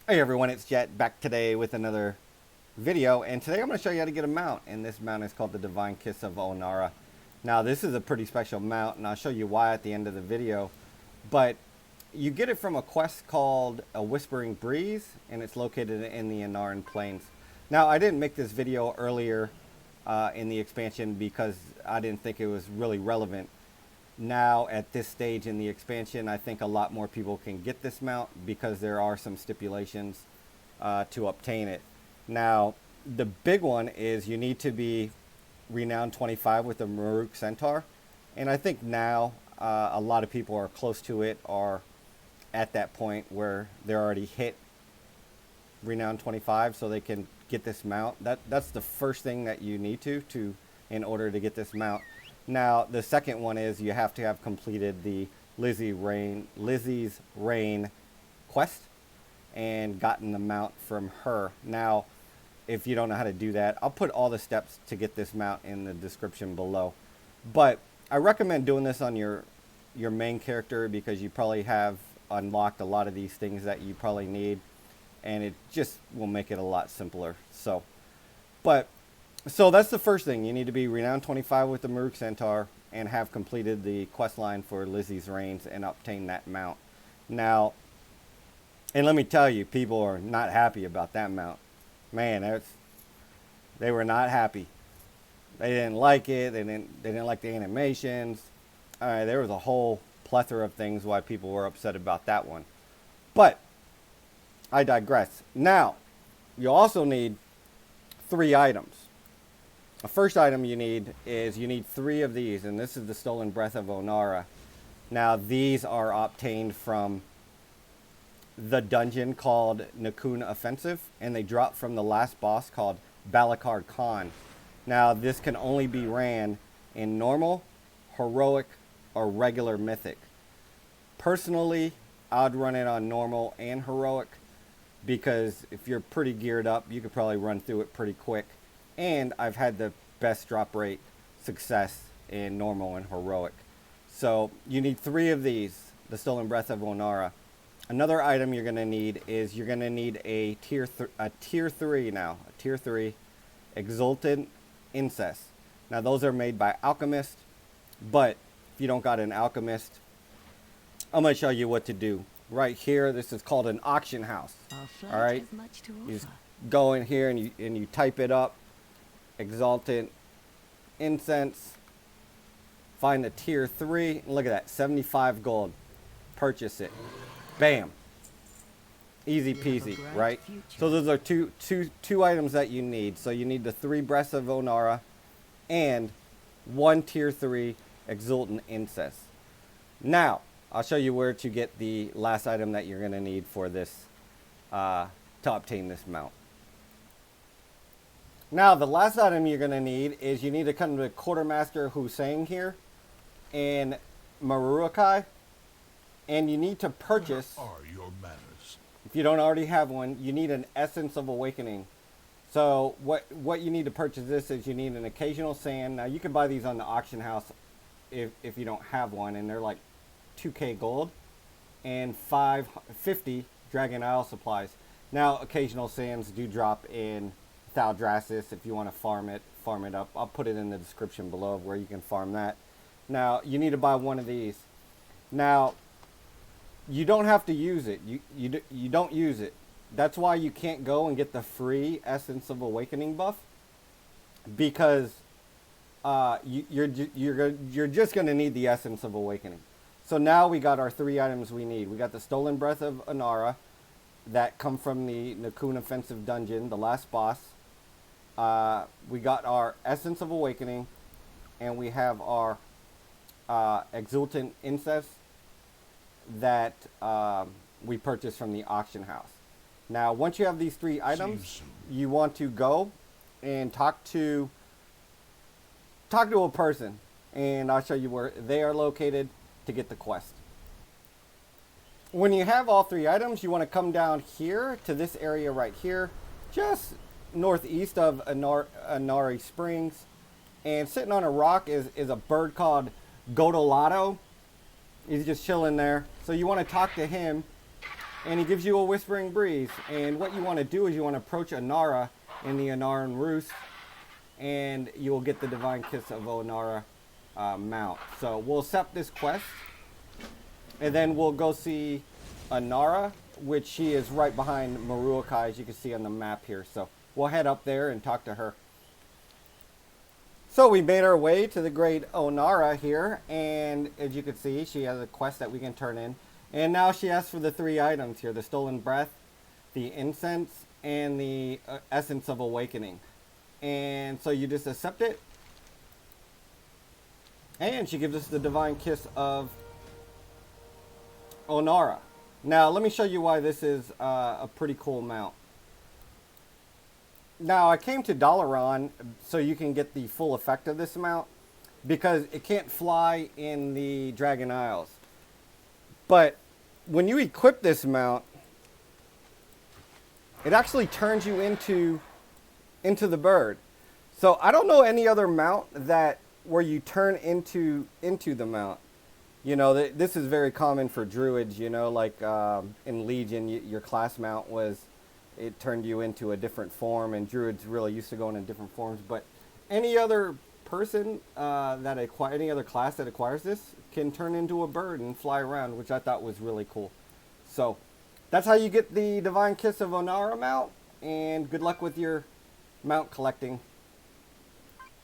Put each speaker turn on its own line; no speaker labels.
Hey everyone, it's Jet back today with another video, and today I'm going to show you how to get a mount, and this mount is called the Divine Kiss of Ohn'ahra. Now this is a pretty special mount, and I'll show you why at the end of the video, but you get it from a quest called a Whispering Breeze, and it's located in the Ohn'ahran Plains. Now I didn't make this video earlier in the expansion because I didn't think it was really relevant. Now at this stage in the expansion, I think a lot more people can get this mount because there are some stipulations to obtain it. Now the big one is you need to be Renown 25 with the Maruuk Centaur, and I think now a lot of people are close to it or at that point where they're already hit Renown 25 so they can get this mount. That's the first thing that you need to in order to get this mount. Now, the second one is you have to have completed the Lizi's Reign quest and gotten the mount from her. Now, if you don't know how to do that, I'll put all the steps to get this mount in the description below. But I recommend doing this on your main character because you probably have unlocked a lot of these things that you probably need, and it just will make it a lot simpler. So that's the first thing. You need to be Renowned 25 with the Maruuk Centaur and have completed the quest line for Lizi's Reins and obtain that mount. Now, and let me tell you, people are not happy about that mount. Man, they were not happy. They didn't like it. They didn't like the animations. All right, there was a whole plethora of things why people were upset about that one. But I digress. Now, you also need 3 items. The first item you need is 3 of these, and this is the Stolen Breath of Ohn'ahra. Now these are obtained from the dungeon called Nokhud Offensive, and they drop from the last boss called Balakar Khan. Now this can only be ran in normal, heroic, or regular mythic. Personally, I'd run it on normal and heroic because if you're pretty geared up, you could probably run through it pretty quick. And I've had the best drop rate success in normal and heroic. So you need 3 of these, the Stolen Breath of Ohn'ahra. Another item you're going to need is you're going to need a tier 3 Exultant Incense. Now those are made by Alchemist, but if you don't got an Alchemist, I'm going to show you what to do. Right here, this is called an auction house. All right, you just go in here and you type it up. Exultant Incense, find the tier 3, and look at that, 75 gold. Purchase it. Bam. Easy peasy, right? So those are two items that you need. So you need the 3 Breaths of Ohn'ahra and 1 tier 3 Exultant Incense. Now, I'll show you where to get the last item that you're going to need for this, to obtain this mount. Now, the last item you're going to need is you need to come to Quartermaster Hussein here in Maruuk, and you need to purchase,
What are your manners?
if you don't already have one, you need an Essence of Awakening. So what you need to purchase this is you need an occasional sand. Now, you can buy these on the auction house if you don't have one, and they're like 2k gold and 550 Dragon Isle supplies. Now, occasional sands do drop in Thaldraszus if you want to farm it up. I'll put it in the description below where you can farm that. Now you need to buy 1 of these. Now you don't have to use it. You don't use it. That's why you can't go and get the free Essence of Awakening buff, because you're just going to need the Essence of Awakening. So now we got our 3 items we need. We got the Stolen Breath of Ohn'ahra that come from the Nokhud Offensive dungeon, the last boss. We got our Essence of Awakening, and we have our Exultant Incense that we purchased from the auction house. Now, once you have these 3 items, you want to go and talk to a person, and I'll show you where they are located to get the quest. When you have all 3 items, you want to come down here to this area right here, just northeast of Inari Springs, and sitting on a rock is a bird called Godolato. He's just chilling there. So you want to talk to him and he gives you a Whispering Breeze. And what you want to do is you want to approach Ohn'ahra in the Ohn'ahran Roost, and you will get the Divine Kiss of Ohn'ahra mount. So we'll accept this quest, and then we'll go see Ohn'ahra, which she is right behind Maruuk, as you can see on the map here. So we'll head up there and talk to her. So we made our way to the Great Onara here, and as you can see, she has a quest that we can turn in. And now she asks for the 3 items here: the Stolen Breath, the Incense, and the Essence of Awakening. And so you just accept it, and she gives us the Divine Kiss of Ohn'ahra. Now let me show you why this is a pretty cool mount. Now I came to Dalaran so you can get the full effect of this mount, because it can't fly in the Dragon Isles. But when you equip this mount, it actually turns you into the bird. So I don't know any other mount that where you turn into the mount. You know, this is very common for druids, you know, like in Legion, your class mount was, it turned you into a different form, and druids really used to go in different forms. But any other person any other class that acquires this can turn into a bird and fly around, which I thought was really cool. So that's how you get the Divine Kiss of Ohn'ahra mount, and good luck with your mount collecting.